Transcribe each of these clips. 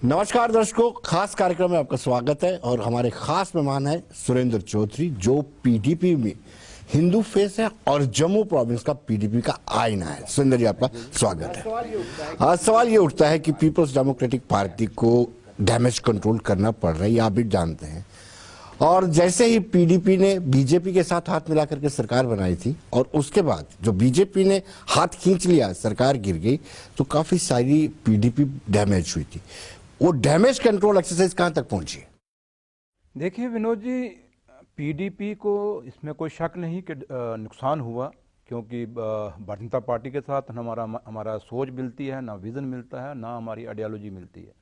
नमस्कार दर्शकों, खास कार्यक्रम में आपका स्वागत है और हमारे खास मेहमान है सुरेंद्र चौधरी, जो पीडीपी में हिंदू फेस है और जम्मू प्रोविंस का पीडीपी का आईना है। सुरेंद्र जी, आपका स्वागत है। आज सवाल ये उठता है कि पीपल्स डेमोक्रेटिक पार्टी को डैमेज कंट्रोल करना पड़ रहा है, ये आप भी जानते हैं। और जैसे ही पीडीपी ने बीजेपी के साथ हाथ मिलाकर के सरकार बनाई थी और उसके बाद जो बीजेपी ने हाथ खींच लिया, सरकार गिर गई, तो काफी सारी पीडीपी डैमेज हुई थी। वो डैमेज कंट्रोल एक्सरसाइज कहां तक पहुंची? देखिए विनोद जी, पीडीपी को इसमें कोई शक नहीं कि नुकसान हुआ, क्योंकि भारतीय जनता पार्टी के साथ हमारा सोच मिलती है, ना विज़न मिलता है, ना हमारी आइडियोलॉजी मिलती है।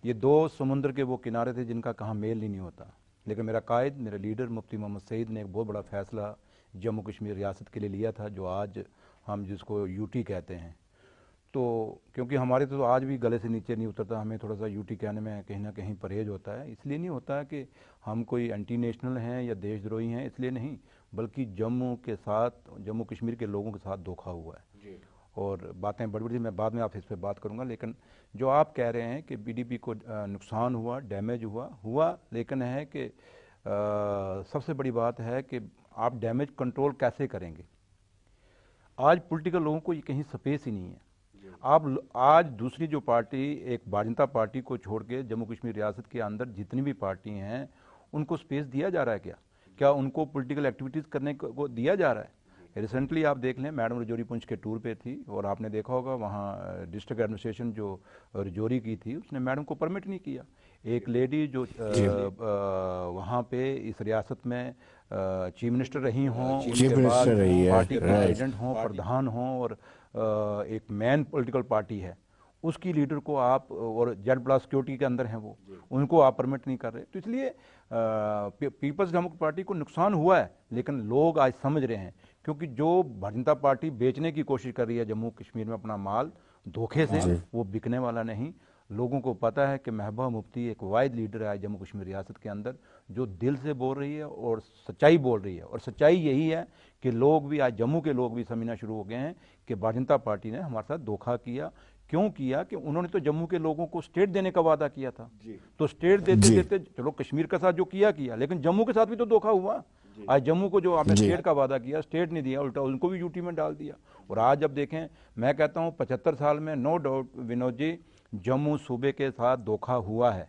ये दो समुद्र के वो किनारे थे जिनका कहाँ मेल ही नहीं होता। लेकिन मेरा कायद, मेरा लीडर मुफ्ती मोहम्मद सईद ने एक बहुत बड़ा फैसला जम्मू कश्मीर रियासत के लिए लिया था, जो आज हम जिसको यूटी कहते हैं। तो क्योंकि हमारे तो आज भी गले से नीचे नहीं उतरता, हमें थोड़ा सा यूटी कहने में कहीं ना कहीं परहेज होता है। इसलिए नहीं होता है कि हम कोई एंटी नेशनल हैं या देशद्रोही हैं, इसलिए नहीं, बल्कि जम्मू के साथ, जम्मू कश्मीर के लोगों के साथ धोखा हुआ है। और बातें बड़ी बड़ी मैं बाद में आप इस पर बात करूंगा। लेकिन जो आप कह रहे हैं कि पीडीपी को नुकसान हुआ, डैमेज हुआ, लेकिन है कि सबसे बड़ी बात है कि आप डैमेज कंट्रोल कैसे करेंगे। आज पॉलिटिकल लोगों को ये कहीं स्पेस ही नहीं है। आप आज दूसरी जो पार्टी, एक भारतीय जनता पार्टी को छोड़ के जम्मू कश्मीर रियासत के अंदर जितनी भी पार्टी हैं, उनको स्पेस दिया जा रहा है क्या उनको पॉलिटिकल एक्टिविटीज़ करने को दिया जा रहा है? रिसेंटली आप देख लें, मैडम रजौरी पुंछ के टूर पे थी और आपने देखा होगा वहाँ डिस्ट्रिक्ट एडमिनिस्ट्रेशन जो रजौरी की थी, उसने मैडम को परमिट नहीं किया। एक लेडी जो वहाँ पे इस रियासत में चीफ मिनिस्टर रही हों, पार्टी के प्रेसिडेंट हों, प्रधान हों, और एक मेन पॉलिटिकल पार्टी है, उसकी लीडर को आप, और Z+ सिक्योरिटी के अंदर हैं वो, उनको आप परमिट नहीं कर रहे। तो इसलिए पीपल्स डेमोक्रेटिक पार्टी को नुकसान हुआ है, लेकिन लोग आज समझ रहे हैं, क्योंकि जो भारतीय जनता पार्टी बेचने की कोशिश कर रही है जम्मू कश्मीर में अपना माल धोखे से, वो बिकने वाला नहीं। लोगों को पता है कि महबूबा मुफ्ती एक वाहिद लीडर है जम्मू कश्मीर रियासत के अंदर, जो दिल से बोल रही है और सच्चाई बोल रही है। और सच्चाई यही है कि लोग भी आज, जम्मू के लोग भी समझना शुरू हो गए हैं कि भारतीय जनता पार्टी ने हमारे साथ धोखा किया। क्यों किया? कि उन्होंने तो जम्मू के लोगों को स्टेट देने का वादा किया था, तो स्टेट देते देते चलो कश्मीर के साथ जो किया, लेकिन जम्मू के साथ भी तो धोखा हुआ। आज जम्मू को जो आपने स्टेट का वादा किया, स्टेट नहीं दिया, उल्टा उनको भी यूटी में डाल दिया। और आज जब देखें, मैं कहता हूँ 75 साल में नो डाउट विनोद जी, जम्मू सूबे के साथ धोखा हुआ है।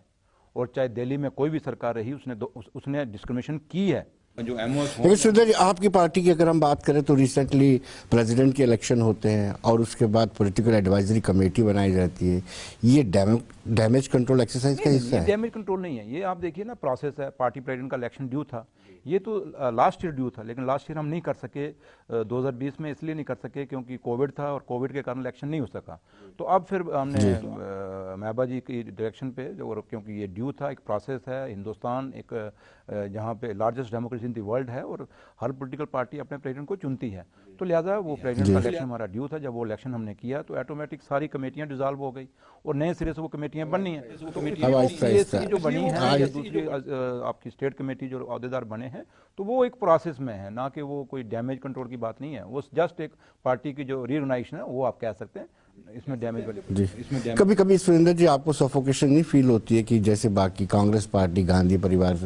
और चाहे दिल्ली में कोई भी सरकार रही, उसने डिस्क्रिमिनेशन की है। जो लेकिन सुरेंद्र जी, आपकी पार्टी की अगर हम बात करें तो रिसेंटली प्रेसिडेंट के इलेक्शन होते हैं और उसके बाद पॉलिटिकल एडवाइजरी कमेटी बनाई जाती है। ये डैमेज कंट्रोल एक्सरसाइज का हिस्सा है? डैमेज कंट्रोल नहीं है ये। आप देखिए ना, प्रोसेस है। पार्टी प्रेसिडेंट का इलेक्शन ड्यू था, ये तो लास्ट ईयर ड्यू था, लेकिन लास्ट ईयर हम नहीं कर सके 2020 में, इसलिए नहीं कर सके क्योंकि कोविड था और कोविड के कारण इलेक्शन नहीं हो सका। तो अब फिर हमने महबूबा जी की डायरेक्शन पे, और क्योंकि ये ड्यू था, एक प्रोसेस है, हिंदुस्तान एक जहाँ पे largest democracy in the world है और हर पॉलिटिकल पार्टी अपने प्रेसिडेंट को चुनती है, तो लिहाजा वो प्रेसिडेंट का इलेक्शन हमारा ड्यू था। जब वो इलेक्शन हमने किया तो ऑटोमेटिक सारी कमेटियां डिसॉल्व हो गई और नए सिरे से वो कमेटियां बननी है। जो बनी है या दूसरी आपकी स्टेट कमेटी जो अहदेदार बने हैं, तो वो एक प्रोसेस में है, ना कि वो कोई डैमेज कंट्रोल की बात नहीं है। वो जस्ट एक पार्टी की जो रीऑर्गेनाइजेशन है, वो आप कह सकते हैं। इसमें डैमेज वाली कभी कभी सुरेंद्र जी, आपको सफोकेशन नहीं फील होती है कि जैसे बाकी कांग्रेस पार्टी, गांधी परिवार,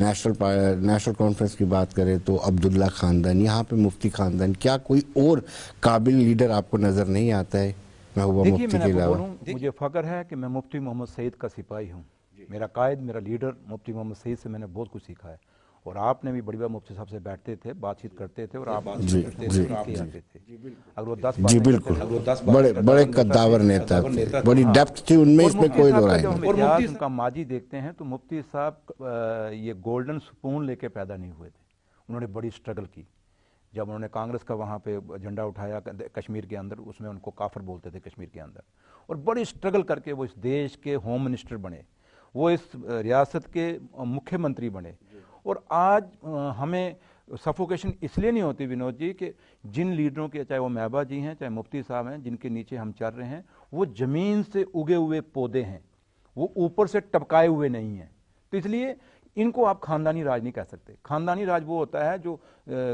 नेशनल कॉन्फ्रेंस की बात करें तो अब्दुल्ला खानदान, यहाँ पे मुफ्ती खानदान, क्या कोई और काबिल लीडर आपको नजर नहीं आता है महबूबा मुफ्ती के अलावा? मुझे फख्र है कि मैं मुफ्ती मोहम्मद सईद का सिपाही हूँ। मेरा कायद, मेरा लीडर मुफ्ती मोहम्मद सईद से मैंने बहुत कुछ सीखा है। और आपने भी बड़ी बार मुफ्ती साहब से बैठते थे, बातचीत करते थे, और आप जी जी अगर वो 10 जी बिल्कुल, बड़े कद्दावर नेता थे, बड़ी डेप्थ थी उनमें, इसमें कोई दो राय नहीं। और मुफ्ती उनका माजी देखते हैं तो मुफ्ती साहब ये गोल्डन स्पून लेके पैदा नहीं हुए थे। उन्होंने बड़ी स्ट्रगल की। जब उन्होंने कांग्रेस का वहाँ पे झंडा उठाया कश्मीर के अंदर, उसमें उनको काफिर बोलते थे कश्मीर के अंदर, और बड़ी स्ट्रगल करके वो इस देश के होम मिनिस्टर बने, वो इस रियासत के मुख्यमंत्री बने। और आज हमें सफोकेशन इसलिए नहीं होती विनोद जी कि जिन लीडरों के, चाहे वो महबूबा जी हैं, चाहे मुफ्ती साहब हैं, जिनके नीचे हम चल रहे हैं, वो जमीन से उगे हुए पौधे हैं, वो ऊपर से टपकाए हुए नहीं हैं। तो इसलिए इनको आप खानदानी राज नहीं कह सकते। खानदानी राज वो होता है जो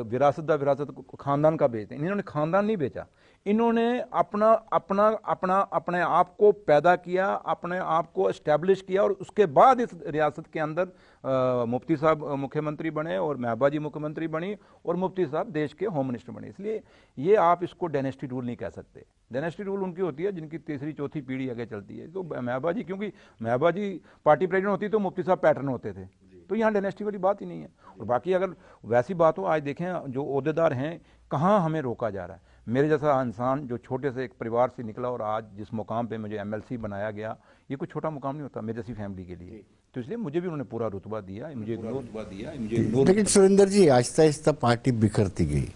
विरासत खानदान का बेचते हैं। इन्होंने खानदान नहीं बेचा, इन्होंने अपना अपना अपना अपने आप को पैदा किया, अपने आप को एस्टेब्लिश किया, और उसके बाद इस रियासत के अंदर मुफ्ती साहब मुख्यमंत्री बने और महबूबा जी मुख्यमंत्री बनी और मुफ्ती साहब देश के होम मिनिस्टर बने। इसलिए ये आप इसको डायनेस्टी रूल नहीं कह सकते। डायनेस्टी रूल उनकी होती है जिनकी तीसरी चौथी पीढ़ी आगे चलती है। तो महबूबा जी, क्योंकि महबूबा जी पार्टी प्रेसिडेंट होती तो मुफ्ती साहब पैटर्न होते थे, तो यहाँ डायनेस्टी वाली बात ही नहीं है। और बाकी अगर वैसी बात हो, आज देखें जो ओहदेदार हैं कहाँ हमें रोका जा रहा है। मेरे जैसा इंसान जो छोटे से एक परिवार से निकला और आज जिस मुकाम पे मुझे एमएलसी बनाया गया, ये कोई छोटा मुकाम नहीं होता मेरे जैसी फैमिली के लिए। तो इसलिए मुझे भी उन्होंने पूरा रुतबा दिया, मुझे रुतबा दिया, मुझे। लेकिन सुरेंद्र जी, आहिस्ता आहिस्ता पार्टी बिखरती गई।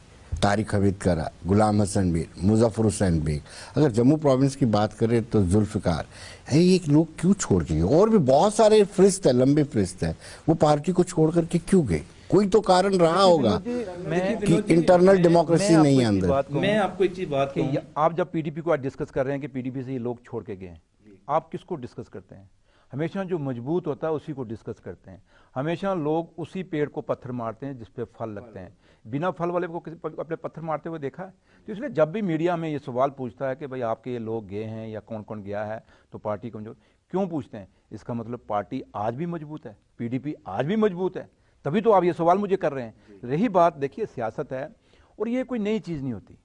तारिक हमीद करा, गुलाम हसन मीर, मुजफ्फर हुसैन बेग, अगर जम्मू प्रोविंस की बात करें तो जुल्फिकार, ये लोग क्यों छोड़ के गए? और भी बहुत सारे फरिश्त है, लंबे फरिश्त है, वो पार्टी को छोड़ करके क्यों गए? कोई तो कारण रहा होगा कि इंटरनल डेमोक्रेसी नहीं है अंदर। मैं आपको एक चीज बात कहूं, आप जब पीडीपी को आज डिस्कस कर रहे हैं कि पीडीपी से ये लोग छोड़ के गए, आप किसको डिस्कस करते हैं? हमेशा जो मजबूत होता है उसी को डिस्कस करते हैं। हमेशा लोग उसी पेड़ को पत्थर मारते हैं जिस पे फल लगते हैं। बिना फल वाले को किसी अपने पत्थर मारते हुए देखा है? तो इसलिए जब भी मीडिया में ये सवाल पूछता है कि भाई आपके ये लोग गए हैं या कौन कौन गया है तो पार्टी कमजोर क्यों पूछते हैं, इसका मतलब पार्टी आज भी मजबूत है, पीडीपी आज भी मजबूत है, तभी तो आप ये सवाल मुझे कर रहे हैं। रही बात, देखिए सियासत है और ये कोई नई चीज़ नहीं होती।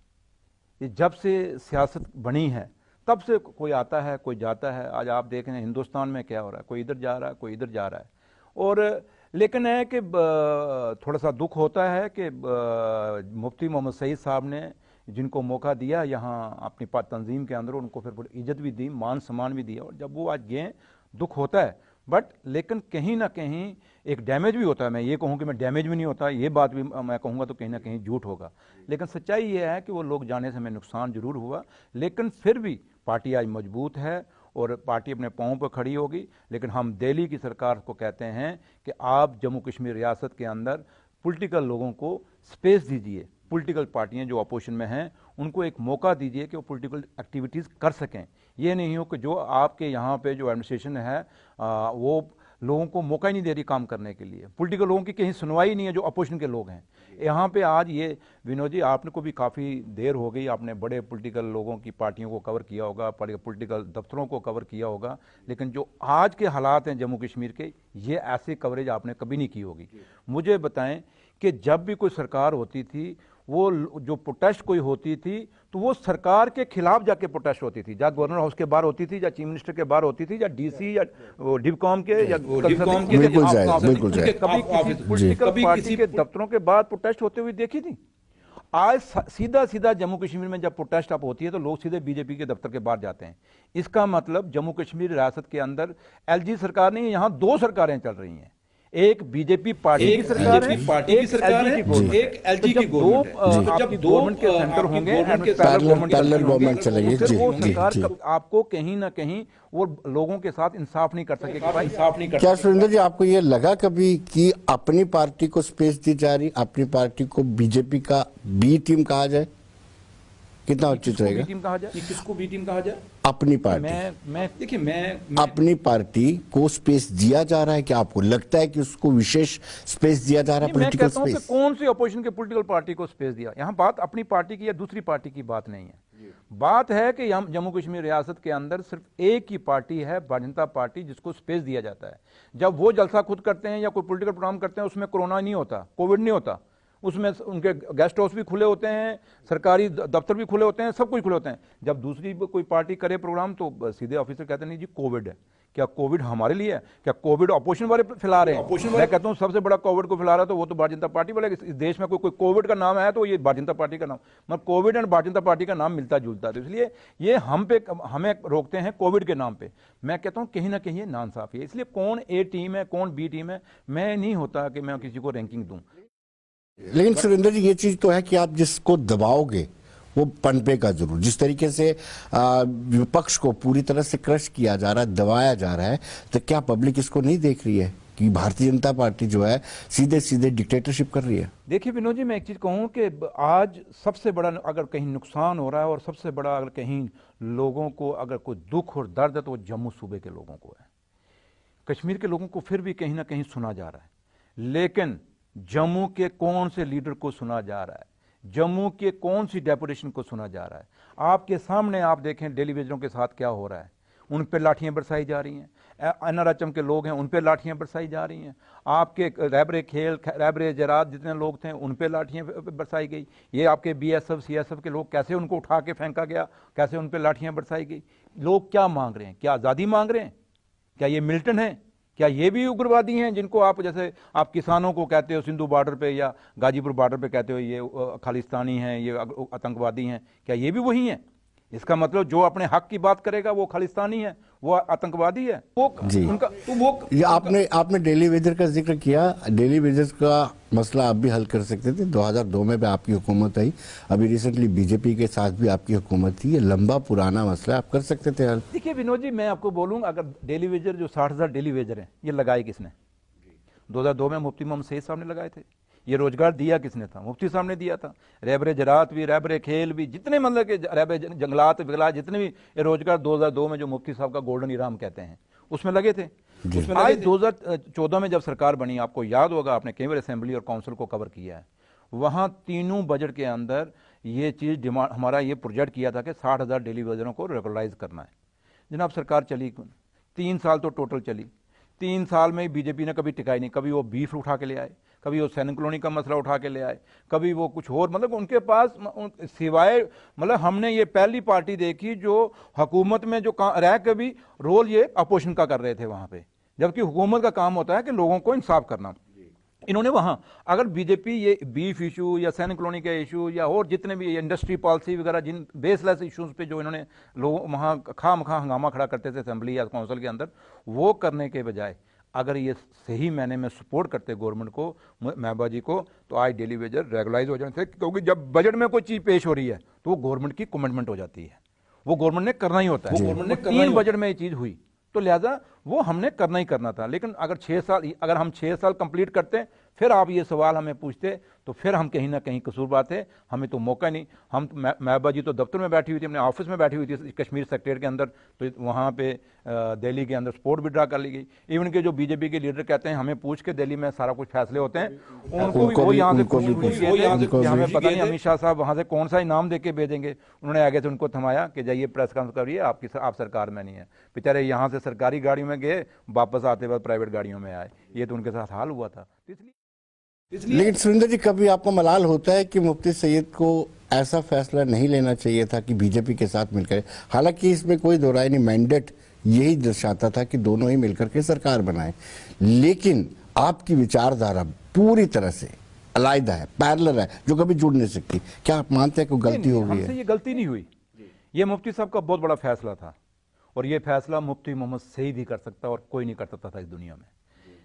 ये जब से सियासत बनी है तब से कोई आता है कोई जाता है। आज आप देख रहे हैं हिंदुस्तान में क्या हो रहा है, कोई इधर जा रहा है कोई इधर जा रहा है। और लेकिन है कि थोड़ा सा दुख होता है कि मुफ्ती मोहम्मद सईद साहब ने जिनको मौका दिया यहाँ अपनी तंजीम के अंदर, उनको फिर इज्जत भी दी, मान सम्मान भी दिया, और जब वो आज गए दुख होता है। बट लेकिन कहीं ना कहीं एक डैमेज भी होता है। मैं ये कहूँ कि मैं डैमेज भी नहीं होता, ये बात भी मैं कहूँगा तो कहीं ना कहीं झूठ होगा। लेकिन सच्चाई ये है कि वो लोग जाने से हमें नुकसान जरूर हुआ, लेकिन फिर भी पार्टी आज मजबूत है और पार्टी अपने पाँव पर खड़ी होगी। लेकिन हम दिल्ली की सरकार को कहते हैं कि आप जम्मू कश्मीर रियासत के अंदर पॉलिटिकल लोगों को स्पेस दीजिए, पॉलिटिकल पार्टियां जो अपोजिशन में हैं उनको एक मौका दीजिए कि वो पॉलिटिकल एक्टिविटीज़ कर सकें। ये नहीं हो कि जो आपके यहाँ पे जो एडमिनिस्ट्रेशन है वो लोगों को मौका ही नहीं दे रही काम करने के लिए। पॉलिटिकल लोगों की कहीं सुनवाई नहीं है जो अपोजिशन के लोग हैं यहाँ पे। आज ये विनोद जी, आपने को भी काफ़ी देर हो गई, आपने बड़े पॉलिटिकल लोगों की पार्टियों को कवर किया होगा, पॉलिटिकल दफ्तरों को कवर किया होगा, लेकिन जो आज के हालात हैं जम्मू कश्मीर के, ये ऐसी कवरेज आपने कभी नहीं की होगी। मुझे बताएं कि जब भी कोई सरकार होती थी, वो जो प्रोटेस्ट कोई होती थी तो वो सरकार के खिलाफ जाके प्रोटेस्ट होती थी, या गवर्नर हाउस के बाहर होती थी, या चीफ मिनिस्टर के बाहर होती थी, या डीसी या डिवकॉम के या बिल्कुल बिल्कुल कभी किसी पॉलिटिकल पार्टी के दफ्तरों के बाद प्रोटेस्ट होते हुए देखी थी? आज सीधा सीधा जम्मू कश्मीर में जब प्रोटेस्ट अप होती है तो लोग सीधे बीजेपी के दफ्तर के बाहर जाते हैं। इसका मतलब जम्मू कश्मीर रियासत के अंदर एलजी सरकार नहीं है, यहाँ दो सरकारें चल रही हैं। एक बीजेपी पार्टी की सरकार है, एक एलजी की गवर्नमेंट है। जब गवर्नमेंट के सेंटर होंगे, पैरेलल गवर्नमेंट चलेगी, फिर वो सरकार आपको कहीं ना कहीं वो लोगों के साथ इंसाफ नहीं कर सकेगी। भाई इंसाफ नहीं कर। क्या सुरेंद्र जी, आपको ये लगा कभी कि अपनी पार्टी को स्पेस दी जा रही, अपनी पार्टी को बीजेपी का बी टीम कहा जाए? कितना उचित रहेगा? टीम कहा जाए, किसको बी टीम कहा जाए? अपनी पार्टी। मैं देखिए, मैं अपनी पार्टी को स्पेस दिया जा रहा है क्या? आपको लगता है कि उसको विशेष स्पेस दिया जा रहा है? पॉलिटिकल स्पेस कौन सी अपोजिशन के पॉलिटिकल पार्टी को स्पेस दिया? यहाँ बात अपनी पार्टी की या दूसरी पार्टी की बात नहीं है। बात है कि हम जम्मू कश्मीर रियासत के अंदर सिर्फ एक ही पार्टी है, भारतीय जनता पार्टी, जिसको स्पेस दिया जाता है। जब वो जलसा खुद करते हैं या कोई पॉलिटिकल प्रोग्राम करते हैं, उसमें कोरोना नहीं होता, कोविड नहीं होता, उसमें उनके गेस्ट हाउस भी खुले होते हैं, सरकारी दफ्तर भी खुले होते हैं, सब कुछ खुले होते हैं। जब दूसरी कोई पार्टी करे प्रोग्राम तो सीधे ऑफिसर कहते हैं नहीं जी कोविड है। क्या कोविड हमारे लिए है? क्या कोविड अपोजिशन वाले फैला रहे हैं? मैं कहता हूं सबसे बड़ा कोविड को फैला रहा है तो वो तो भारतीय जनता पार्टी वाले। इस देश में कोई कोविड का नाम है तो ये भारतीय जनता पार्टी का नाम, मतलब Covid and Bharatiya Janata party का नाम मिलता जुलता है। तो इसलिए ये हमें रोकते हैं कोविड के नाम पे। मैं कहता हूं कहीं ना कहीं ये नाइंसाफी है। इसलिए कौन ए टीम है कौन बी टीम है, मैं नहीं होता कि मैं किसी को रैंकिंग दूं। लेकिन सुरेंद्र जी, ये चीज तो है कि आप जिसको दबाओगे वो पनपेगा जरूर। जिस तरीके से विपक्ष को पूरी तरह से क्रश किया जा रहा है, दबाया जा रहा है, तो क्या पब्लिक इसको नहीं देख रही है कि भारतीय जनता पार्टी जो है सीधे सीधे डिक्टेटरशिप कर रही है? देखिए विनोद जी, मैं एक चीज कहूं कि आज सबसे बड़ा अगर कहीं नुकसान हो रहा है और सबसे बड़ा अगर कहीं लोगों को अगर कोई दुख और दर्द है तो वो जम्मू सूबे के लोगों को है। कश्मीर के लोगों को फिर भी कहीं ना कहीं सुना जा रहा है, लेकिन जम्मू के कौन से लीडर को सुना जा रहा है? जम्मू के कौन सी डेपुटेशन को सुना जा रहा है? आपके सामने आप देखें दिल्ली विजरों के साथ क्या हो रहा है। उन पर लाठियां बरसाई जा रही हैं, NRHM के लोग हैं उन पर लाठियां बरसाई जा रही हैं, आपके रहबरे खेल रहबरे जरात जितने लोग थे उन पर लाठियां बरसाई गई। ये आपके BSF CSF के लोग कैसे उनको उठा के फेंका गया, कैसे उन पर लाठियां बरसाई गई। लोग क्या मांग रहे हैं? क्या आज़ादी मांग रहे हैं? क्या ये मिल्टन है? क्या ये भी उग्रवादी हैं जिनको आप जैसे आप किसानों को कहते हो सिंधु बॉर्डर पे या गाजीपुर बॉर्डर पे कहते हो ये खालिस्तानी हैं, ये आतंकवादी हैं? क्या ये भी वही हैं? इसका मतलब जो अपने हक की बात करेगा वो खालिस्तानी है, वो आतंकवादी है। वो जी। उनका तो वो ये आपने डेली वेजर का जिक्र किया। डेली वेजर का मसला आप भी हल कर सकते थे। 2002 में भी आपकी हुकूमत आई, अभी रिसेंटली बीजेपी के साथ भी आपकी हुकूमत थी। ये लंबा पुराना मसला आप कर सकते थे हल। देखिए विनोद जी, मैं आपको बोलूँ, अगर डेली वेजर जो 60,000 डेली वेजर हैं, ये लगाए किसने? 2002 में मुफ्ती मोहम्मद सईद साहब ने लगाए थे। ये रोजगार दिया किसने था? मुफ्ती साहब ने दिया था। रहबरे जरात भी, रहबरे खेल भी, जितने मतलब के रहबरे जंगलात विगलात जितने भी ये रोजगार 2002 में जो मुफ्ती साहब का गोल्डन इराम कहते हैं उसमें लगे थे। उसमें आज 2014 में जब सरकार बनी, आपको याद होगा, आपने कई बार असेंबली और काउंसिल को कवर किया है, वहाँ तीनों बजट के अंदर ये चीज़ डिमांड, हमारा ये प्रोजेक्ट किया था कि 60,000 डेली वेजरों को रेगुलराइज करना है। जनाब सरकार चली 3 साल तो टोटल चली। 3 साल में बीजेपी ने कभी टिकाई नहीं। कभी वो बीफ उठा के ले आए, कभी वो सैनिक कॉलोनी का मसला उठा के ले आए, कभी वो कुछ और, मतलब उनके पास सिवाय, मतलब हमने ये पहली पार्टी देखी जो हुकूमत में जो रह के भी रोल ये अपोजिशन का कर रहे थे वहाँ पे, जबकि हुकूमत का काम होता है कि लोगों को इंसाफ करना। इन्होंने वहाँ अगर बीजेपी ये बीफ इशू या सैनिक कॉलोनी के इशू या और जितने भी इंडस्ट्री पॉलिसी वगैरह जिन बेसलेस इश्यूज पे जो इन्होंने लोग वहाँ खामखा हंगामा खड़ा करते थे असेंबली या काउंसिल के अंदर, वो करने के बजाय अगर ये सही मैंने में सपोर्ट करते गवर्नमेंट को, महबूबा जी को, तो आज डेली वेजर रेगुलाइज हो जाने थे। क्योंकि जब बजट में कोई चीज़ पेश हो रही है तो वो गवर्नमेंट की कमिटमेंट हो जाती है, वो गवर्नमेंट ने करना ही होता है। गवर्नमेंट ने 3 बजट में ये चीज़ हुई तो लिहाजा वो हमने करना ही करना था। लेकिन अगर 6 साल, अगर हम 6 साल कंप्लीट करते फिर आप ये सवाल हमें पूछते तो फिर हम कहीं ना कहीं कसूरबात है, हमें तो मौका नहीं। हम तो महबूबा जी तो दफ्तर में बैठी हुई थी, अपने ऑफिस में बैठी हुई थी कश्मीर सेक्रेटरीट के अंदर, तो वहाँ पे दिल्ली के अंदर सपोर्ट विड्रा कर ली गई। इवन के जो बीजेपी के लीडर कहते हैं हमें पूछ के दिल्ली में सारा कुछ फैसले होते हैं, उनको भी वो यहाँ से हमें पता नहीं अमित शाह साहब वहाँ से कौन सा इनाम दे के भेजेंगे। उन्होंने आगे से उनको थमाया कि जाइए प्रेस कॉन्फ्रेंस करिए, आप सरकार में नहीं है। बेचारे यहाँ से सरकारी गाड़ियों में गए, वापस आते वक्त प्राइवेट गाड़ियों में आए। ये तो उनके साथ हाल हुआ था। लेकिन सुरेंद्र जी, कभी आपको मलाल होता है कि मुफ्ती सईद को ऐसा फैसला नहीं लेना चाहिए था कि बीजेपी के साथ मिलकर, हालांकि इसमें कोई दो राय नहीं, मैंडेट यही दर्शाता था कि दोनों ही मिलकर के सरकार बनाए, लेकिन आपकी विचारधारा पूरी तरह से अलग है, पैरेलल है, जो कभी जुड़ नहीं सकती। क्या आप मानते हैं कोई गलती हो गई है? ये गलती नहीं हुई, ये मुफ्ती साहब का बहुत बड़ा फैसला था और ये फैसला मुफ्ती मोहम्मद सईद ही कर सकता और कोई नहीं कर सकता था इस दुनिया में।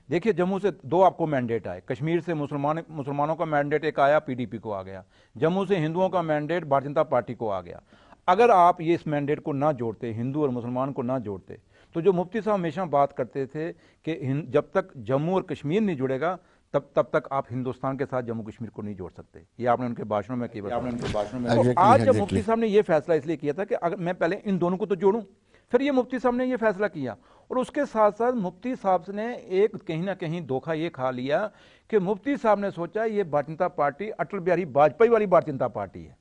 देखिए, जम्मू से 2 आपको मैंडेट आए, कश्मीर से मुसलमानों का मैंडेट एक आया, PDP को आ गया। जम्मू से हिंदुओं का मैंडेट भारतीय जनता पार्टी को आ गया। अगर आप ये इस मैंडेट को ना जोड़ते, हिंदू और मुसलमान को ना जोड़ते, तो जो मुफ्ती साहब हमेशा बात करते थे कि जब तक जम्मू और कश्मीर नहीं जुड़ेगा तब तक आप हिंदुस्तान के साथ जम्मू कश्मीर को नहीं जोड़ सकते। ये आपने उनके भाषणों में कई बार, आज जब मुफ्ती साहब ने ये फैसला इसलिए किया था कि अगर मैं पहले इन दोनों को तो जोड़ूं, फिर ये मुफ्ती साहब ने ये फैसला किया। और उसके साथ साथ मुफ्ती साहब ने एक कहीं ना कहीं धोखा ये खा लिया कि मुफ्ती साहब ने सोचा ये भारतीय जनता पार्टी अटल बिहारी वाजपेयी वाली भारतीय जनता पार्टी है।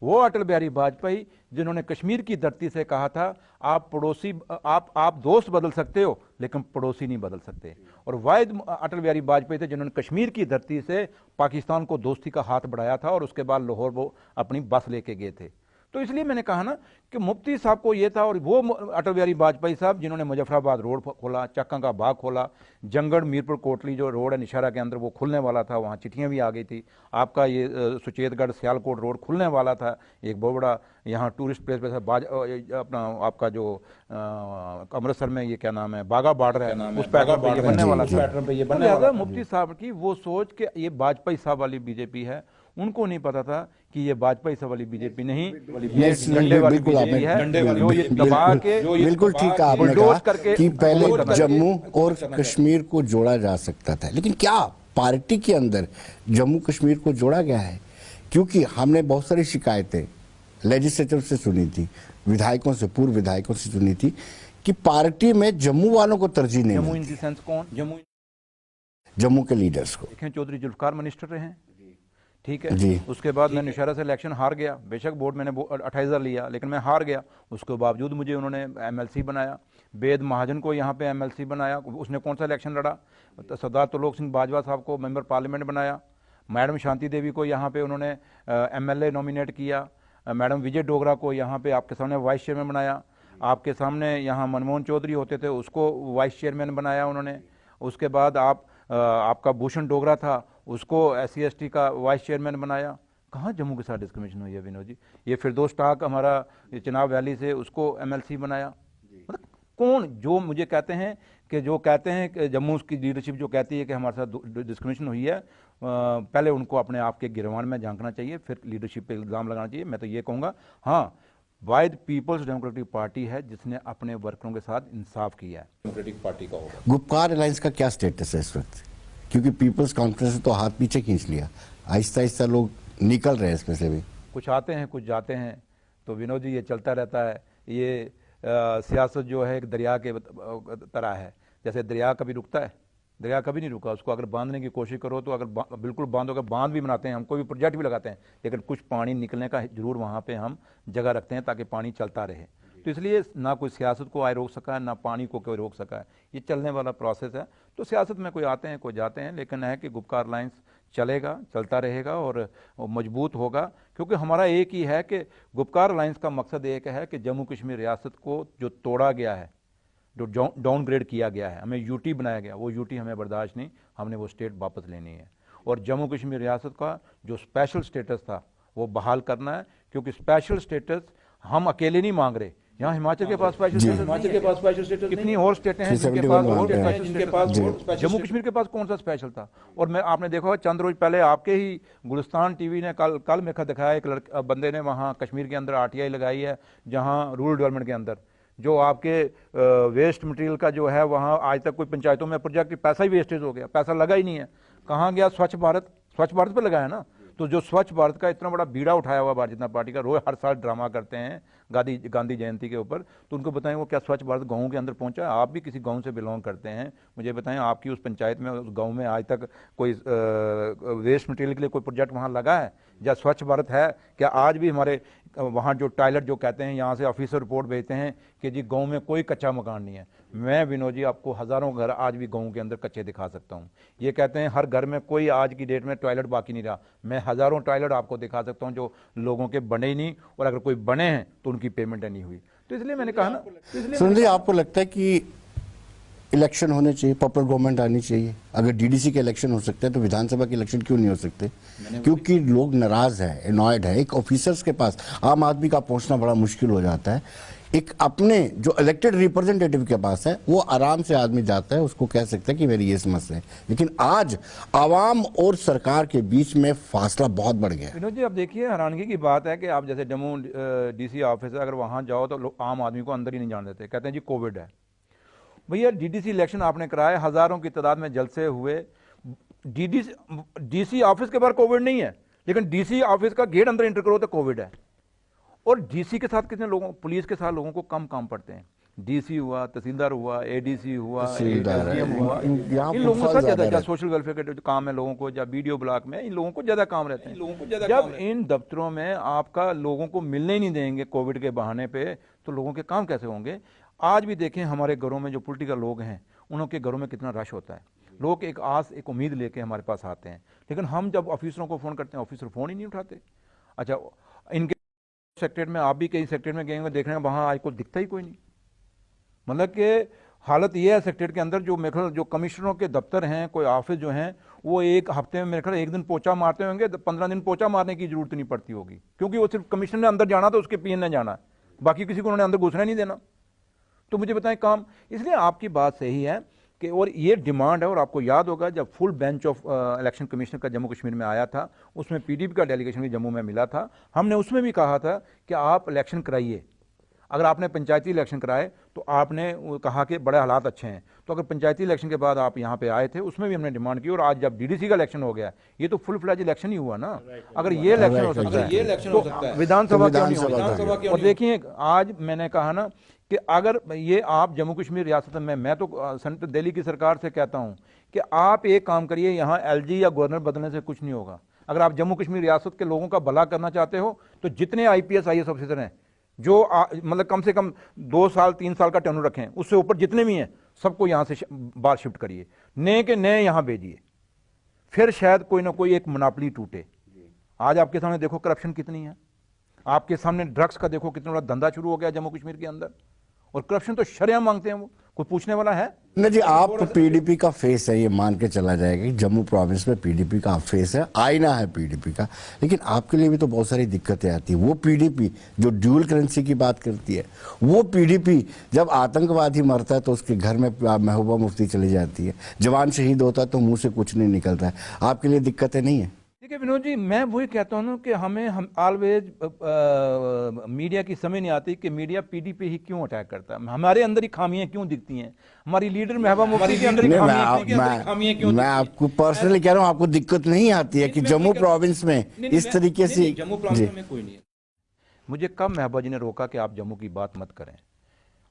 वो अटल बिहारी वाजपेयी जिन्होंने कश्मीर की धरती से कहा था आप पड़ोसी, आप दोस्त बदल सकते हो लेकिन पड़ोसी नहीं बदल सकते। और वाहिद अटल बिहारी वाजपेयी थे जिन्होंने कश्मीर की धरती से पाकिस्तान को दोस्ती का हाथ बढ़ाया था और उसके बाद लाहौर वो अपनी बस लेके गए थे। तो इसलिए मैंने कहा ना कि मुफ्ती साहब को ये था, और वो अटल बिहारी वाजपेयी साहब जिन्होंने मुजफ्फराबाद रोड खोला, चक्का का बाग खोला, जंगड़ मीरपुर कोटली जो रोड है निशारा के अंदर वो खुलने वाला था, वहाँ चिट्ठियाँ भी आ गई थी। आपका ये सुचेतगढ़ सियालकोट रोड खुलने वाला था, एक बहुत बड़ा यहाँ टूरिस्ट प्लेस पे था। अपना आपका जो अमृतसर में ये क्या नाम है, बागा बॉर्डर है, उस पैटर्न पे ये बनने वाला था। मुफ्ती साहब की वो सोच के ये वाजपेयी साहब वाली बीजेपी है, उनको नहीं पता था कि ये वाजपेयी साहब वाली बीजेपी नहीं, ये डंडे वाली बीजेपी है, जो ये दबा के, बिल्कुल ठीक है आपने कहा कि पहले जम्मू और कश्मीर को जोड़ा जा सकता था, लेकिन क्या पार्टी के अंदर जम्मू कश्मीर को जोड़ा गया है? क्योंकि हमने बहुत सारी शिकायतें लेजिस्लेचर से सुनी थी, विधायकों से, पूर्व विधायकों से सुनी थी कि पार्टी में जम्मू वालों को तरजीह नहीं जम्मू इन मिलती। द सेंस कौन? जम्मू के लीडर्स को। देखें, चौधरी जुल्फकार मिनिस्टर रहे हैं, ठीक है जी। उसके बाद मैं नौशहरा से इलेक्शन हार गया, बेशक वोट मैंने 28,000 लिया लेकिन मैं हार गया। उसके बावजूद मुझे उन्होंने MLC बनाया, वेद महाजन को यहाँ पे MLC बनाया। उसने कौन सा इलेक्शन लड़ा? तो सरदार त्रिलोक सिंह बाजवा साहब को मेंबर पार्लियामेंट बनाया। मैडम शांति देवी को यहाँ पे उन्होंने MLA नॉमिनेट किया। मैडम विजय डोगरा को यहाँ पे आपके सामने वाइस चेयरमैन बनाया। आपके सामने यहाँ मनमोहन चौधरी होते थे, उसको वाइस चेयरमैन बनाया उन्होंने। उसके बाद आपका भूषण डोगरा था, उसको SC/ST का वाइस चेयरमैन बनाया। कहाँ जम्मू के साथ डिस्क्रिमिनेशन हुई है विनोद जी? ये फिरदौस टाक हमारा चिनाब वैली से, उसको MLC बनाया। मतलब कौन जो मुझे कहते हैं कि जम्मू की लीडरशिप जो कहती है कि हमारे साथ डिस्क्रिमिनेशन हुई है, पहले उनको अपने आप के गिरवान में झांकना चाहिए, फिर लीडरशिप पे इल्ज़ाम लगाना चाहिए। मैं तो ये कहूँगा, हाँ वाहिद पीपल्स डेमोक्रेटिक पार्टी है जिसने अपने वर्करों के साथ इंसाफ किया है। डेमोक्रेटिक पार्टी का होगा। गुपकार अलायंस का क्या स्टेटस है इस वक्त? क्योंकि पीपल्स कॉन्फ्रेंस ने तो हाथ पीछे खींच लिया, आहिस्ता आहिस्ता लोग निकल रहे हैं इसमें से भी। कुछ आते हैं कुछ जाते हैं, तो विनोद जी ये चलता रहता है। ये सियासत जो है एक दरिया के तरह है, जैसे दरिया कभी रुकता है? दरिया कभी नहीं रुका। उसको अगर बांधने की कोशिश करो तो अगर बिल्कुल बांधोगे, बांध भी बनाते हैं हम, कोई भी प्रोजेक्ट भी लगाते हैं, लेकिन कुछ पानी निकलने का जरूर वहाँ पे हम जगह रखते हैं ताकि पानी चलता रहे। तो इसलिए ना कोई सियासत को आए रोक सका है, ना पानी को कोई रोक सका है। ये चलने वाला प्रोसेस है। तो सियासत में कोई आते हैं कोई जाते हैं, लेकिन है कि गुपकार अलायंस चलेगा, चलता रहेगा और मजबूत होगा। क्योंकि हमारा एक ही है कि गुपकार अलायंस का मकसद एक है कि जम्मू कश्मीर रियासत को जो तोड़ा गया है, जो डाउनग्रेड किया गया है, हमें यूटी बनाया गया, वो यूटी हमें बर्दाश्त नहीं, हमने वो स्टेट वापस लेनी है। और जम्मू कश्मीर रियासत का जो स्पेशल स्टेटस था वो बहाल करना है। क्योंकि स्पेशल स्टेटस हम अकेले नहीं मांग रहे। यहाँ हिमाचल के पास स्पेशल स्टेटस, हिमाचल के पास स्पेशल स्टेटस कितनी और स्टेटें हैं जिनके 371 पास मांगते हैं। जिनके पास स्पेशल जम्मू कश्मीर के पास कौन सा स्पेशल था? और मैं आपने देखा होगा चंद रोज पहले आपके ही गुलिस्तान टीवी ने कल मेखा दिखाया, एक बंदे ने वहाँ कश्मीर के अंदर RTI लगाई है, जहाँ रूरल डेवलपमेंट के अंदर जो आपके वेस्ट मटेरियल का जो है, वहाँ आज तक कोई पंचायतों में प्रोजेक्ट पैसा ही वेस्टेज हो गया, पैसा लगा ही नहीं है। कहाँ गया? स्वच्छ भारत पे लगाया ना। तो जो स्वच्छ भारत का इतना बड़ा बीड़ा उठाया हुआ भारतीय जनता पार्टी का, रोज हर साल ड्रामा करते हैं गांधी जयंती के ऊपर, तो उनको बताएं वो क्या स्वच्छ भारत गाँव के अंदर पहुंचा है? आप भी किसी गांव से बिलोंग करते हैं, मुझे बताएं आपकी उस पंचायत में, उस गांव में आज तक कोई वेस्ट मटेरियल के लिए कोई प्रोजेक्ट वहां लगा है? या स्वच्छ भारत है? क्या आज भी हमारे वहाँ जो टॉयलेट जो कहते हैं, यहाँ से ऑफिसर रिपोर्ट भेजते हैं कि जी गांव में कोई कच्चा मकान नहीं है। मैं विनोद जी आपको हज़ारों घर आज भी गांव के अंदर कच्चे दिखा सकता हूँ। ये कहते हैं हर घर में कोई आज की डेट में टॉयलेट बाकी नहीं रहा। मैं हज़ारों टॉयलेट आपको दिखा सकता हूँ जो लोगों के बने ही नहीं, और अगर कोई बने हैं तो उनकी पेमेंट नहीं हुई। तो इसलिए मैंने कहा ना, सुनिए, आपको लगता है कि इलेक्शन होने चाहिए, पॉपुलर गवर्नमेंट आनी चाहिए? अगर DDC के इलेक्शन हो सकते हैं तो विधानसभा के इलेक्शन क्यों नहीं हो सकते? क्योंकि लोग नाराज है, एनॉयड है। एक ऑफिसर्स के पास आम आदमी का पहुंचना बड़ा मुश्किल हो जाता है। एक अपने जो इलेक्टेड रिप्रेजेंटेटिव के पास है वो आराम से आदमी जाता है, उसको कह सकता है कि मेरी ये समस्या है। लेकिन आज आवाम और सरकार के बीच में फासला बहुत बढ़ गया है। विनोद जी, अब देखिए हैरानगी की बात है कि आप जैसे जम्मू DC ऑफिस है, अगर वहाँ जाओ तो आम आदमी को अंदर ही नहीं जाने देते, कहते हैं जी कोविड है। भैया DDC इलेक्शन आपने कराया, हज़ारों की तादाद में जलसे हुए। DC ऑफिस के बाहर कोविड नहीं है, लेकिन DC ऑफिस का गेट अंदर एंटर करो तो कोविड है। और DC के साथ कितने लोगों, पुलिस के साथ लोगों को कम काम पड़ते हैं। DC हुआ, तहसीलदार हुआ, ADC हुआ, SDM हुआ, इन लोगों के साथ ज़्यादा सोशल वेलफेयर के जो काम है लोगों को, या BDO ब्लॉक में, इन लोगों को ज़्यादा काम रहते हैं। जब इन दफ्तरों में आपका लोगों को मिलने ही नहीं देंगे कोविड के बहाने पे, तो लोगों के काम कैसे होंगे? आज भी देखें हमारे घरों में जो पॉलिटिकल लोग हैं, उनके घरों में कितना रश होता है। लोग एक आस, एक उम्मीद लेके हमारे पास आते हैं, लेकिन हम जब ऑफिसरों को फ़ोन करते हैं, ऑफिसर फ़ोन ही नहीं उठाते। अच्छा, इनके सेक्रेटरी में, आप भी कई सेक्रेटरी में गए देख रहे हैं, वहाँ आज को दिखता ही कोई नहीं। मतलब कि हालत ये है सेक्रेटरी के अंदर, जो मेरे ख्याल जो कमिश्नरों के दफ्तर हैं, कोई ऑफिस जो हैं, वो एक हफ्ते में मेरे ख्याल एक दिन पोछा मारते होंगे, 15 दिन पोछा मारने की जरूरत नहीं पड़ती होगी, क्योंकि वो सिर्फ कमिश्नर ने अंदर जाना तो उसके PN ने जाना, बाकी किसी को उन्होंने अंदर घुसना नहीं देना। तो मुझे बताएं काम, इसलिए आपकी बात सही है कि, और ये डिमांड है। और आपको याद होगा जब full bench of election commissioner का जम्मू कश्मीर में आया था, उसमें PDP का डेलीगेशन भी जम्मू में मिला था। हमने उसमें भी कहा था कि आप इलेक्शन कराइए। अगर आपने पंचायती इलेक्शन कराए तो आपने कहा कि बड़े हालात अच्छे हैं, तो अगर पंचायती इलेक्शन के बाद आप यहाँ पे आए थे, उसमें भी हमने डिमांड की। और आज जब DDC का इलेक्शन हो गया, ये तो फुल फ्लैज इलेक्शन ही हुआ ना। अगर ये इलेक्शन हो सकता है तो विधानसभा क्यों नहीं होगा? और देखिए आज मैंने कहा ना कि अगर ये आप जम्मू कश्मीर रियासत में, मैं तो सेंट्रल दिल्ली की सरकार से कहता हूँ कि आप एक काम करिए, यहाँ LG या गवर्नर बदलने से कुछ नहीं होगा। अगर आप जम्मू कश्मीर रियासत के लोगों का भला करना चाहते हो तो जितने आईपीएस आईएएस ऑफिसर हैं जो मतलब कम से कम 2 साल 3 साल का टर्नर रखें, उससे ऊपर जितने भी हैं सबको यहाँ से बाहर शिफ्ट करिए, नए के नए यहाँ भेजिए, फिर शायद कोई ना कोई एक मोनोपोली टूटे। आज आपके सामने देखो करप्शन कितनी है, आपके सामने ड्रग्स का देखो कितना बड़ा धंधा शुरू हो गया जम्मू कश्मीर के अंदर, और करप्शन तो शरेआम मांगते हैं वो, कोई पूछने वाला है? नहीं जी, आप पीडीपी का फेस है, ये मान के चला जाएगा कि जम्मू प्रोविंस में पीडीपी का फेस है, आईना है पीडीपी का, लेकिन आपके लिए भी तो बहुत सारी दिक्कतें आती है। वो पीडीपी जो ड्यूल करेंसी की बात करती है, वो पीडीपी जब आतंकवादी मरता है तो उसके घर में महबूबा मुफ्ती चली जाती है, जवान शहीद होता है तो मुंह से कुछ नहीं निकलता है, आपके लिए दिक्कतें नहीं है? देखिए विनोद जी, मैं वही कहता हूँ कि हम ऑलवेज मीडिया की समझ नहीं आती कि मीडिया पीडीपी ही क्यों अटैक करता है, हमारे अंदर ही खामियां क्यों दिखती हैं, हमारी लीडर महबूबा मुफ्ती के अंदर ही खामियां क्यों? मैं आपको पर्सनली कह रहा हूँ, आपको दिक्कत नहीं आती है कि जम्मू प्रोविंस में इस तरीके से? जम्मू प्रोविंस में कोई नहीं है। मुझे कब महबूबा जी ने रोका कि आप जम्मू की बात मत करें?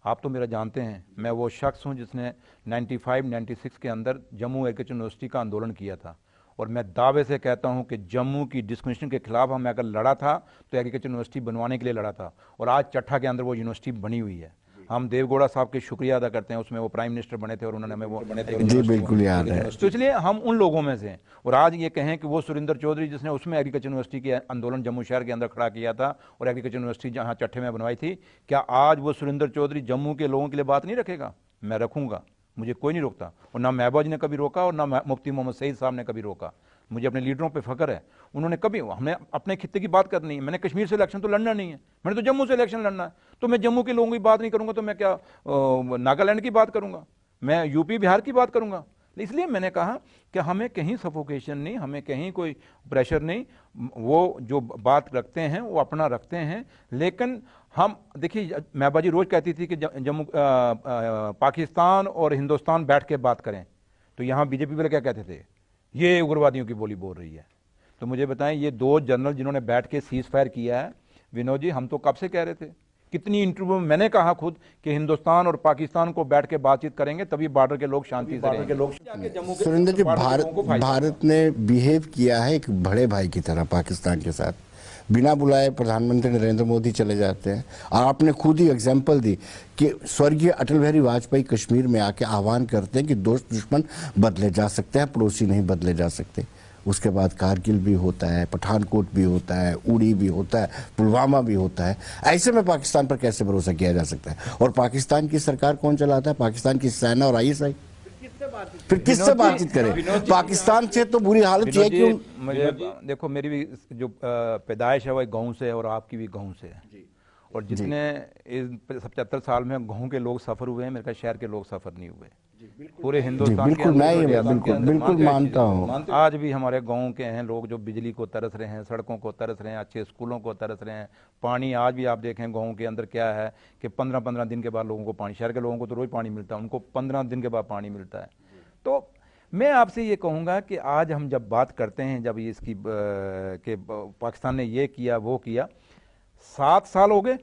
आप तो मेरा जानते हैं, मैं वो शख्स हूँ जिसने 95-96 के अंदर जम्मू एग्रीकल्चर यूनिवर्सिटी का आंदोलन किया था, और मैं दावे से कहता हूं कि जम्मू की डिस्क्रिमिनेशन के खिलाफ हम अगर लड़ा था तो एग्रीकल्चर यूनिवर्सिटी बनवाने के लिए लड़ा था, और आज चट्ठा के अंदर वो यूनिवर्सिटी बनी हुई है। हम देवगौड़ा साहब के शुक्रिया अदा करते हैं, उसमें वो प्राइम मिनिस्टर बने थे और उन्होंने हमें वो जी बिल्कुल याद है। तो इसलिए हम उन लोगों में से हैं। और आज ये कहें कि वो सुरेंद्र चौधरी जिसने उसमें एग्रीकल्चर यूनिवर्सिटी के आंदोलन जम्मू शहर के अंदर खड़ा किया था और एग्रीकल्चर यूनिवर्सिटी जहाँ चट्ठे में बनवाई थी, क्या आज वो सुरेंद्र चौधरी जम्मू के लोगों के लिए बात नहीं रखेगा? मैं रखूंगा, मुझे कोई नहीं रोकता, और ना महबूबा जी ने कभी रोका और ना मुफ्ती मोहम्मद सईद साहब ने कभी रोका। मुझे अपने लीडरों पे फख्र है, उन्होंने कभी, हमें अपने खित्ते की बात करनी है, मैंने कश्मीर से इलेक्शन तो लड़ना नहीं है, मैंने तो जम्मू से इलेक्शन लड़ना है, तो मैं जम्मू के लोगों की बात नहीं करूंगा तो मैं क्या नागालैंड की बात करूंगा, मैं यूपी बिहार की बात करूंगा? इसलिए मैंने कहा कि हमें कहीं सफोकेशन नहीं, हमें कहीं कोई प्रेशर नहीं, वो जो बात रखते हैं वो अपना रखते हैं। लेकिन हम देखिए, महबूबा जी रोज कहती थी कि जम्मू पाकिस्तान और हिंदुस्तान बैठ के बात करें, तो यहाँ बीजेपी वाले क्या कहते थे, ये उग्रवादियों की बोली बोल रही है। तो मुझे बताएं, ये 2 जनरल जिन्होंने बैठ के सीज फायर किया है, विनोद जी हम तो कब से कह रहे थे, कितनी इंटरव्यू में मैंने कहा खुद कि हिंदुस्तान और पाकिस्तान को बैठ के बातचीत करेंगे तभी बॉर्डर के लोग शांति से रहेंगे। सुरेंद्र जी, भारत ने बिहेव किया है एक बड़े भाई की तरह पाकिस्तान के साथ, बिना बुलाए प्रधानमंत्री नरेंद्र मोदी चले जाते हैं, और आपने खुद ही एग्जाम्पल दी कि स्वर्गीय अटल बिहारी वाजपेयी कश्मीर में आके आह्वान करते हैं कि दोस्त दुश्मन बदले जा सकते हैं, पड़ोसी नहीं बदले जा सकते। उसके बाद कारगिल भी होता है, पठानकोट भी होता है, उड़ी भी होता है, पुलवामा भी होता है। ऐसे में पाकिस्तान पर कैसे भरोसा किया जा सकता है? और पाकिस्तान की सरकार कौन चलाता है? पाकिस्तान की सेना और आईएसआई। फिर किससे बातचीत करें? पाकिस्तान से तो बुरी हालत है कि मुझे देखो, मेरी भी जो पैदाइश है वो गाँव से है और आपकी भी गाँव से है, और जितने इस 75 साल में गाँव के लोग सफर हुए हैं, मेरे ख्याल शहर के लोग सफर नहीं हुए पूरे हिंदुस्तान के अंदर। बिल्कुल मानता हूँ। आज भी हमारे गाँव के हैं लोग जो बिजली को तरस रहे हैं, सड़कों को तरस रहे हैं, अच्छे स्कूलों को तरस रहे हैं, पानी आज भी आप देखें गाँव के अंदर क्या है कि 15-15 दिन के बाद लोगों को पानी, शहर के लोगों को तो रोज पानी मिलता है, उनको 15 दिन के बाद पानी मिलता है। तो मैं आपसे ये कहूँगा कि आज हम जब बात करते हैं, जब ये इसकी कि पाकिस्तान ने ये किया वो किया, 7 साल हो गए,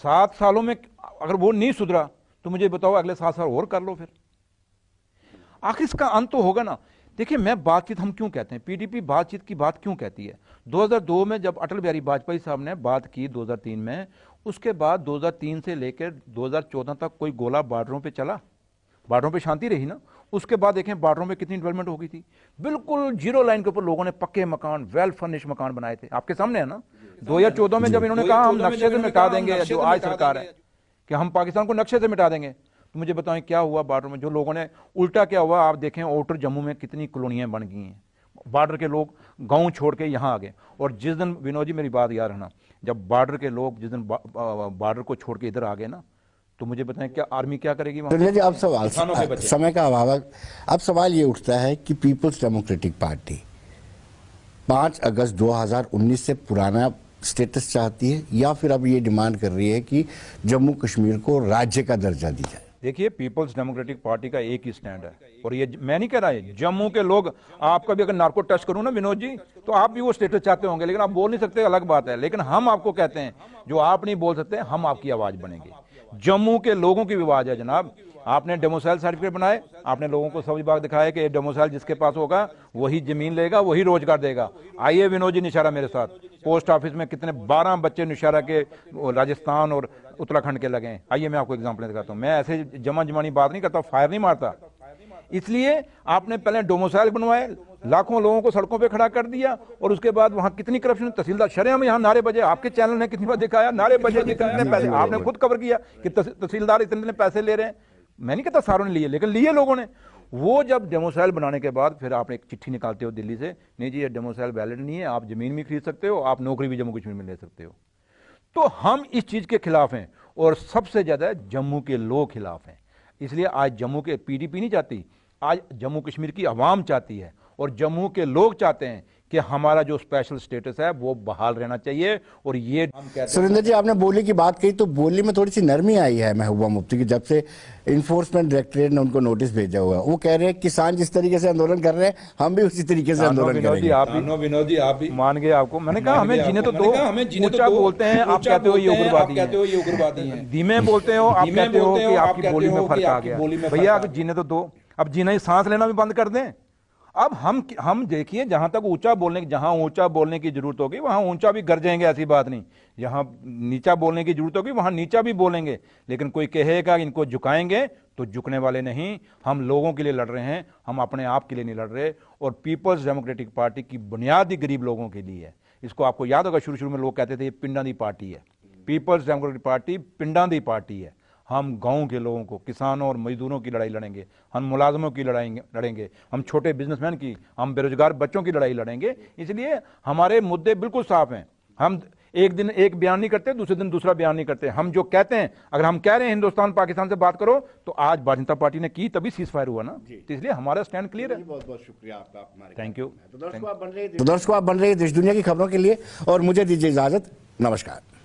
7 सालों में अगर वो नहीं सुधरा तो मुझे बताओ अगले 7 साल और कर लो, फिर आखिर इसका अंत तो होगा ना। देखिए, मैं बातचीत हम क्यों कहते हैं, पीडीपी बातचीत की बात क्यों कहती है? 2002 में जब अटल बिहारी वाजपेयी साहब ने बात की 2003 में, उसके बाद 2003 से लेकर 2014 तक कोई गोला बॉर्डरों पे चला? बॉर्डरों पे शांति रही ना। उसके बाद देखें बॉर्डरों में कितनी डेवलपमेंट हो गई थी, बिल्कुल जीरो लाइन के ऊपर लोगों ने पक्के मकान, वेल फर्निश मकान बनाए थे, आपके सामने है ना। 2014 में जब इन्होंने कहा हम नक्शे से मिटा देंगे, जो आज सरकार है कि हम पाकिस्तान को नक्शे से मिटा देंगे, तो मुझे बताएं क्या हुआ बॉर्डर में? जो लोगों ने उल्टा क्या हुआ, आप देखें आउटर जम्मू में कितनी कॉलोनियां बन गई हैं, बॉर्डर के लोग गांव छोड़ के यहाँ आ गए। और जिस दिन, विनोद जी मेरी बात याद रखना, जब बॉर्डर के लोग जिस दिन बॉर्डर को छोड़ के इधर आ गए ना, तो मुझे बताएं क्या आर्मी क्या करेगी वहां? जी, अब सवाल, समय का अभाव, अब सवाल ये उठता है कि पीपल्स डेमोक्रेटिक पार्टी 5 अगस्त 2019 से पुराना स्टेटस चाहती है, या फिर अब ये डिमांड कर रही है कि जम्मू कश्मीर को राज्य का दर्जा दी जाए? देखिए, पीपल्स डेमोक्रेटिक पार्टी का एक ही स्टैंड है, और ये मैं नहीं कह रहा है, जम्मू के लोग, आपका भी अगर नार्को टच करूं ना विनोद जी, तो आप भी वो स्टेटस चाहते होंगे, लेकिन आप बोल नहीं सकते, अलग बात है। लेकिन हम आपको कहते हैं, जो आप नहीं बोल सकते, हम आपकी आवाज बनेंगे। जम्मू के लोगों की आवाज है जनाब। आपने डोमिसाइल सर्टिफिकेट बनाए, आपने लोगों को सब्ज बाग दिखाया कि डोमिसाइल जिसके पास होगा वही जमीन लेगा, वही रोजगार देगा। आइए विनोद जी निशारा मेरे साथ, पोस्ट ऑफिस में कितने 12 बच्चे निशारा के राजस्थान और उत्तराखंड के लगे हैं। आइए मैं आपको एग्जाम्पल दिखाता हूँ। मैं ऐसे जमा जमानी बात नहीं करता, फायर नहीं मारता। इसलिए आपने पहले डोमिसाइल बनवाए, लाखों लोगों को सड़कों पे खड़ा कर दिया, और उसके बाद वहां कितनी करप्शन, तहसीलदार शरेआम यहाँ नारे बजे, आपके चैनल ने कितनी बार दिखाया नारे बजे, कितने पैसे आपने खुद कवर किया कि तहसीलदार इतने पैसे ले रहे हैं। मैं नहीं कहता सारों ने लिए, लेकिन लिए लोगों ने। वो जब डोमिसाइल बनाने के बाद फिर आप एक चिट्ठी निकालते हो दिल्ली से, नहीं जी ये डोमिसाइल वैलिड नहीं है, आप जमीन भी खरीद सकते हो, आप नौकरी भी जम्मू कश्मीर में ले सकते हो। तो हम इस चीज के खिलाफ हैं, और सबसे ज्यादा जम्मू के लोग खिलाफ हैं। इसलिए आज जम्मू के पीडीपी नहीं चाहती, आज जम्मू कश्मीर की आवाम चाहती है, और जम्मू के लोग चाहते हैं कि हमारा जो स्पेशल स्टेटस है वो बहाल रहना चाहिए। और ये हम कहते हैं। सुरेंद्र जी, आपने बोली की बात कही, तो बोली में थोड़ी सी नरमी आई है महबूबा मुफ्ती की, जब से इन्फोर्समेंट डायरेक्टरेट ने उनको नोटिस भेजा हुआ है। वो कह रहे हैं किसान जिस तरीके से आंदोलन कर रहे हैं, हम भी उसी तरीके से आंदोलन विनोद जी करेंगे। विनोद जी आप भी मान गए आपको। मैंने कहा हमें जीने तो दो, ऊंचा बोलते हैं आप कहते हो ये उग्रवादी हैं, धीमे बोलते हो आप कहते हो कि आपकी बोली में फर्क आ गया। भैया जीने तो दो, अब जीना ही सांस लेना भी बंद कर दें। अब हम देखिए, जहां तक ऊंचा बोलने, जहां ऊंचा बोलने की जरूरत होगी वहां ऊंचा भी गरजेंगे, ऐसी बात नहीं। जहां नीचा बोलने की जरूरत होगी वहां नीचा भी बोलेंगे। लेकिन कोई कहेगा इनको झुकाएंगे, तो झुकने वाले नहीं। हम लोगों के लिए लड़ रहे हैं, हम अपने आप के लिए नहीं लड़ रहे। और पीपल्स डेमोक्रेटिक पार्टी की बुनियाद ही गरीब लोगों के लिए है। इसको आपको याद होगा, शुरू में लोग कहते थे ये पिंडां दी पार्टी है। पीपल्स डेमोक्रेटिक पार्टी पिंडां दी पार्टी है। हम गांव के लोगों को, किसानों और मजदूरों की लड़ाई लड़ेंगे, हम मुलाजमों की लड़ेंगे, हम छोटे बिजनेसमैन की, हम बेरोजगार बच्चों की लड़ाई लड़ेंगे। इसलिए हमारे मुद्दे बिल्कुल साफ हैं। हम एक दिन एक बयान नहीं करते, दूसरे दिन दूसरा बयान नहीं करते। हम जो कहते हैं, अगर हम कह रहे हैं हिंदुस्तान पाकिस्तान से बात करो, तो आज भारतीय जनता पार्टी ने की, तभी सीज फायर हुआ ना। तो इसलिए हमारा स्टैंड क्लियर है। बहुत बहुत शुक्रिया आपका। Thank you. तो दर्शकों आप बन रहे देश दुनिया की खबरों के लिए, और मुझे दीजिए इजाजत। नमस्कार।